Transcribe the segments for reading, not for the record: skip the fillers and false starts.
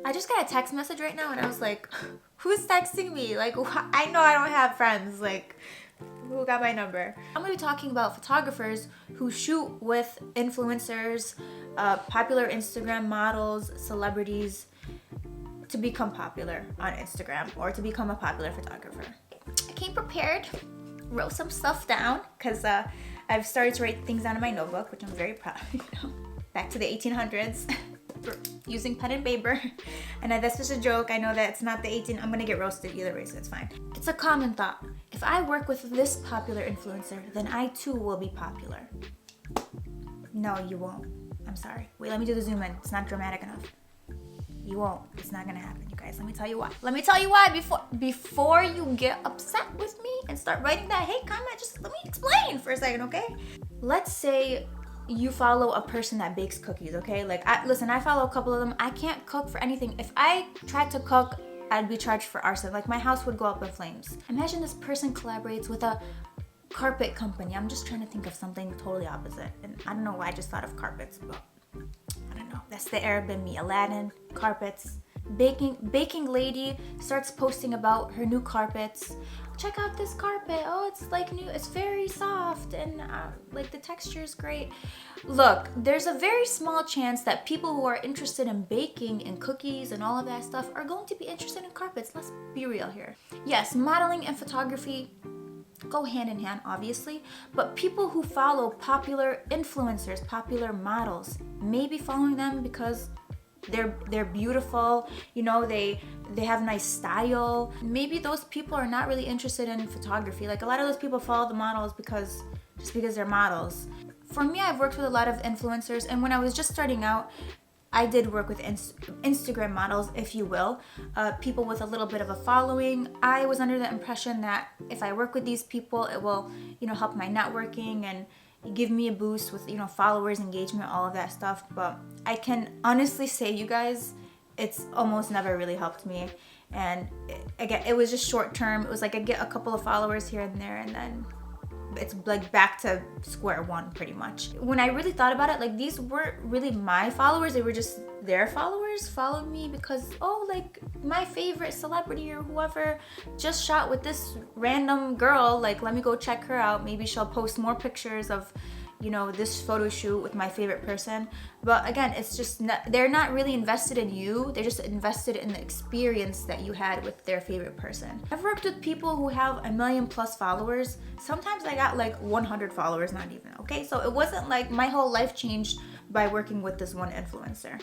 I just got a text message right now and I was like, who's texting me? Like, I know I don't have friends. Like, who got my number? I'm gonna be talking about photographers who shoot with influencers, popular Instagram models, celebrities to become popular on Instagram or to become a popular photographer. I came prepared, wrote some stuff down because I've started to write things down in my notebook, which I'm very proud of. Back to the 1800s. Using pen and paper, and that's just a joke. I know that it's not the 18. I'm gonna get roasted either way, so it's fine. It's a common thought. If I work with this popular influencer, then I too will be popular. No, you won't. I'm sorry. Wait, let me do the zoom in. It's not dramatic enough. You won't. It's not gonna happen, you guys. Let me tell you why. Let me tell you why before you get upset with me and start writing that hate comment. Just let me explain for a second, okay? Let's say you follow a person that bakes cookies, okay? Like, I follow a couple of them. I can't cook for anything. If I tried to cook, I'd be charged for arson. Like, my house would go up in flames. Imagine this person collaborates with a carpet company. I'm just trying to think of something totally opposite. And I don't know why I just thought of carpets, but I don't know. That's the Arab in me. Aladdin, carpets. Baking lady starts posting about her new carpets. Check out this carpet. Oh, it's like new. It's very soft and like the texture is great. Look, there's a very small chance that people who are interested in baking and cookies and all of that stuff are going to be interested in carpets. Let's be real here. Yes, modeling and photography go hand in hand, obviously, but people who follow popular influencers, popular models, may be following them because they're beautiful, you know, they have nice style. Maybe those people are not really interested in photography. Like, a lot of those people follow the models because they're models. For me, I've worked with a lot of influencers, and when I was just starting out, I did work with Instagram models, if you will, people with a little bit of a following. I was under the impression that if I work with these people, it will, you know, help my networking and give me a boost with, you know, followers, engagement, all of that stuff. But I can honestly say, you guys, it's almost never really helped me. And it was just short term. It was like I get a couple of followers here and there, and then it's like back to square one pretty much. When I really thought about it, like, these weren't really my followers, they were just their followers followed me because, oh, like, my favorite celebrity or whoever just shot with this random girl, like, let me go check her out. Maybe she'll post more pictures of, you know, this photo shoot with my favorite person. But again, it's just they're not really invested in you. They're just invested in the experience that you had with their favorite person. I've worked with people who have 1 million plus followers. Sometimes I got like 100 followers, not even, okay? So it wasn't like my whole life changed by working with this one influencer.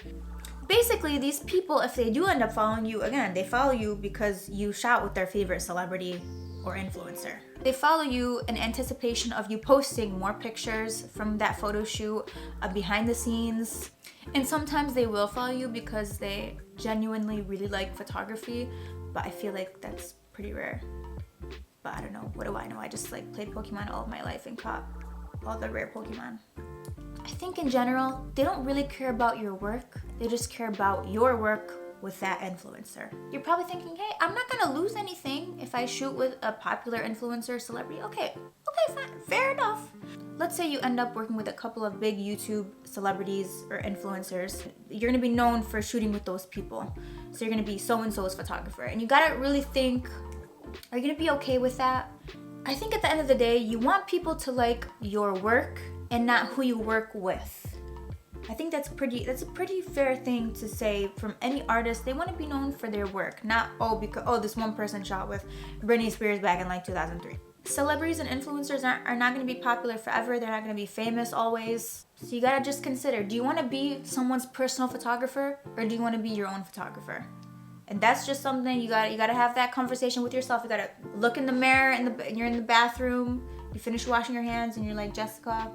Basically, these people, if they do end up following you, again, they follow you because you shot with their favorite celebrity or influencer. They follow you in anticipation of you posting more pictures from that photo shoot, behind the scenes. And sometimes they will follow you because they genuinely really like photography, but I feel like that's pretty rare. But I don't know, what do I know? I just like played Pokemon all of my life and caught all the rare Pokemon. I think in general, they don't really care about your work. They just care about your work with that influencer. You're probably thinking, hey, I'm not gonna lose anything if I shoot with a popular influencer celebrity. Okay, fine, fair enough. Let's say you end up working with a couple of big YouTube celebrities or influencers. You're gonna be known for shooting with those people. So you're gonna be so-and-so's photographer. And you gotta really think, are you gonna be okay with that? I think at the end of the day, you want people to like your work and not who you work with. I think that's a pretty fair thing to say from any artist. They want to be known for their work, not because this one person shot with Britney Spears back in like 2003. Celebrities and influencers are not going to be popular forever. They're not going to be famous always. So you got to just consider, do you want to be someone's personal photographer or do you want to be your own photographer? And that's just something you got to have that conversation with yourself. You got to look in the mirror and you're in the bathroom, you finish washing your hands and you're like, Jessica,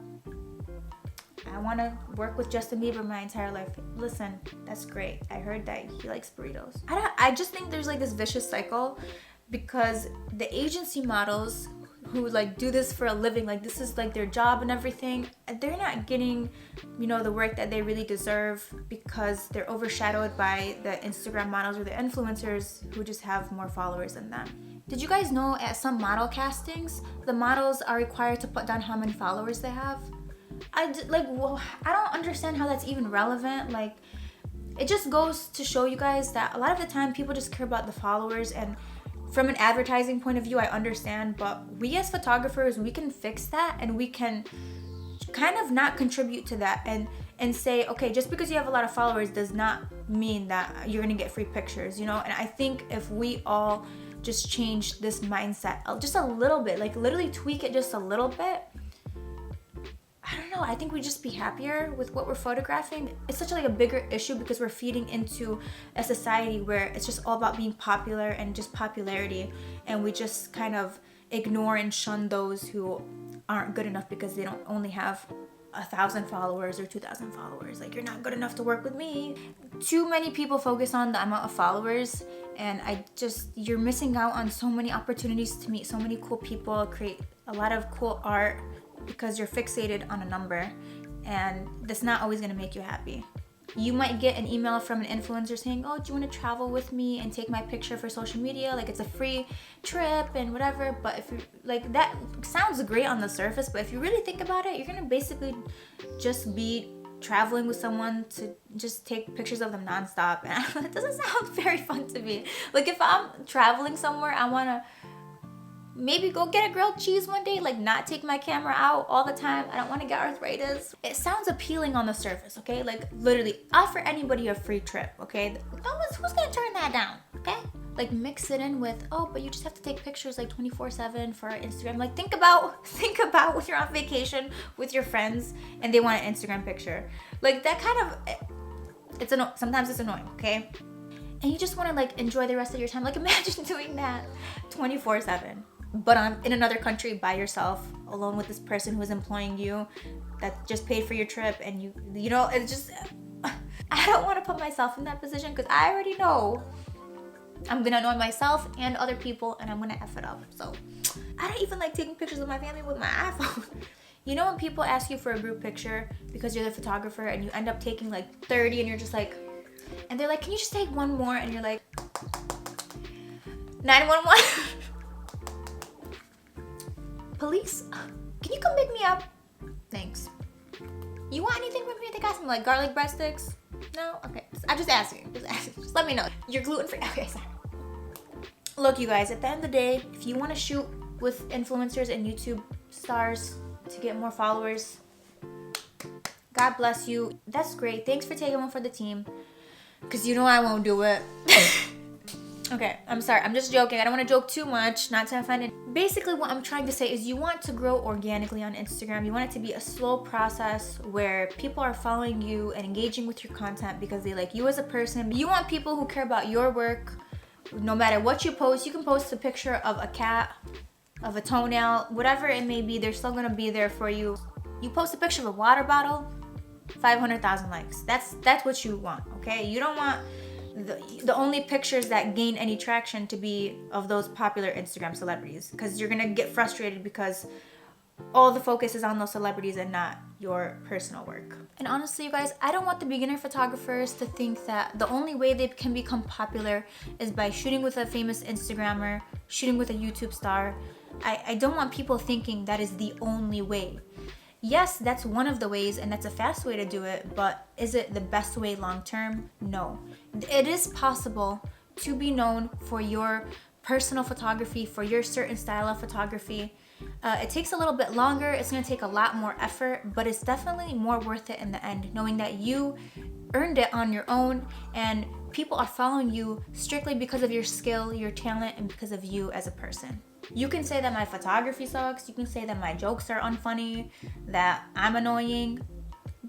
I want to work with Justin Bieber my entire life. Listen, that's great. I heard that he likes burritos. I just think there's like this vicious cycle because the agency models who like do this for a living, like this is like their job and everything, they're not getting, you know, the work that they really deserve because they're overshadowed by the Instagram models or the influencers who just have more followers than them. Did you guys know at some model castings, the models are required to put down how many followers they have? I don't understand how that's even relevant. Like, it just goes to show you guys that a lot of the time people just care about the followers, and from an advertising point of view, I understand, but we as photographers, we can fix that, and we can kind of not contribute to that and say, okay, just because you have a lot of followers does not mean that you're gonna get free pictures, you know? And I think if we all just change this mindset just a little bit, like literally tweak it just a little bit, I don't know, I think we'd just be happier with what we're photographing. It's such like a bigger issue because we're feeding into a society where it's just all about being popular and just popularity, and we just kind of ignore and shun those who aren't good enough because they don't only have 1,000 followers or 2,000 followers. Like, you're not good enough to work with me. Too many people focus on the amount of followers, and you're missing out on so many opportunities to meet so many cool people, create a lot of cool art, because you're fixated on a number, and that's not always going to make you happy. You might get an email from an influencer saying, oh, do you want to travel with me and take my picture for social media? Like, it's a free trip and whatever. But if you like, that sounds great on the surface, but if you really think about it, you're going to basically just be traveling with someone to just take pictures of them nonstop. And it doesn't sound very fun to me. Like, if I'm traveling somewhere, I want to maybe go get a grilled cheese one day, like not take my camera out all the time. I don't want to get arthritis. It sounds appealing on the surface, okay? Like, literally, offer anybody a free trip, okay? Who's gonna turn that down, okay? Like, mix it in with, oh, but you just have to take pictures like 24/7 for Instagram. Like, think about when you're on vacation with your friends and they want an Instagram picture. Like, that kind of, sometimes it's annoying, okay? And you just want to like enjoy the rest of your time. Like, imagine doing that 24/7. But in another country by yourself, alone with this person who is employing you, that just paid for your trip, and you know, it's just, I don't want to put myself in that position because I already know I'm gonna annoy myself and other people, and I'm gonna F it up. So I don't even like taking pictures of my family with my iPhone. You know when people ask you for a group picture because you're the photographer and you end up taking like 30 and you're just like, and they're like, can you just take one more? And you're like, 911. Police, can you come pick me up? Thanks. You want anything from me? They got some like garlic breadsticks? No? Okay. I'm just asking. Just let me know. You're gluten free. Okay, sorry. Look, you guys, at the end of the day, if you want to shoot with influencers and YouTube stars to get more followers, God bless you. That's great. Thanks for taking one for the team. Because you know I won't do it. Okay, I'm sorry. I'm just joking. I don't want to joke too much, not to offend it. Basically, what I'm trying to say is you want to grow organically on Instagram. You want it to be a slow process where people are following you and engaging with your content because they like you as a person. You want people who care about your work. No matter what you post, you can post a picture of a cat, of a toenail, whatever it may be, they're still going to be there for you. You post a picture of a water bottle, 500,000 likes. That's what you want, okay? You don't want the only pictures that gain any traction to be of those popular Instagram celebrities, because you're gonna get frustrated because all the focus is on those celebrities and not your personal work. And honestly, you guys, I don't want the beginner photographers to think that the only way they can become popular is by shooting with a famous Instagrammer, shooting with a YouTube star. I don't want people thinking that is the only way. Yes, that's one of the ways, and that's a fast way to do it, but is it the best way long term? No. It is possible to be known for your personal photography, for your certain style of photography. It takes a little bit longer, it's going to take a lot more effort, but it's definitely more worth it in the end, knowing that you earned it on your own and people are following you strictly because of your skill, your talent, and because of you as a person. You can say that my photography sucks, you can say that my jokes are unfunny, that I'm annoying,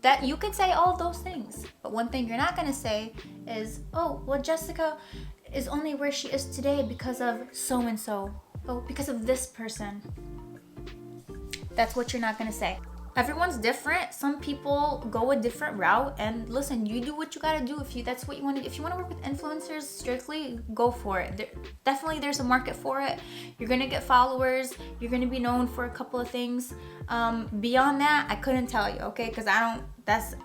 that you can say all of those things. But one thing you're not going to say is, oh, well, Jessica is only where she is today because of so-and-so. Oh, because of this person. That's what you're not going to say. Everyone's different. Some people go a different route, and listen, you do what you gotta do. If that's what you want to. If you want to work with influencers strictly, go for it. Definitely, there's a market for it. You're gonna get followers. You're gonna be known for a couple of things. Beyond that, I couldn't tell you, okay? Because That's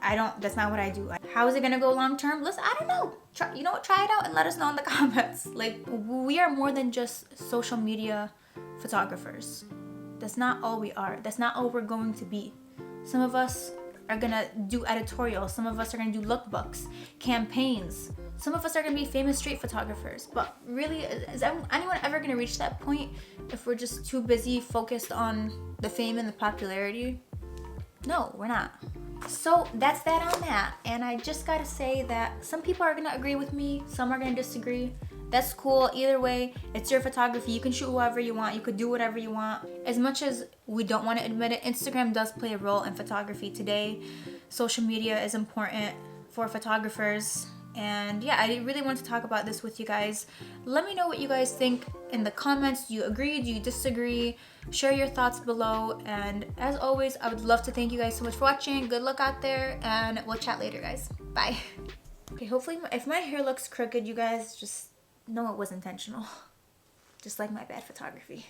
not what I do. How is it gonna go long term? Listen, I don't know. Try it out and let us know in the comments. Like, we are more than just social media photographers. That's not all we are. That's not all we're going to be. Some of us are gonna do editorials. Some of us are gonna do lookbooks, campaigns. Some of us are gonna be famous street photographers. But really, is anyone ever gonna reach that point if we're just too busy focused on the fame and the popularity? No, we're not. So that's that on that. And I just gotta say that some people are gonna agree with me, some are gonna disagree. That's cool. Either way, it's your photography. You can shoot whoever you want. You could do whatever you want. As much as we don't want to admit it, Instagram does play a role in photography today. Social media is important for photographers. And yeah, I really want to talk about this with you guys. Let me know what you guys think in the comments. Do you agree? Do you disagree? Share your thoughts below. And as always, I would love to thank you guys so much for watching. Good luck out there, and we'll chat later, guys. Bye. Okay, hopefully if my hair looks crooked, you guys just know it was intentional. Just like my bad photography.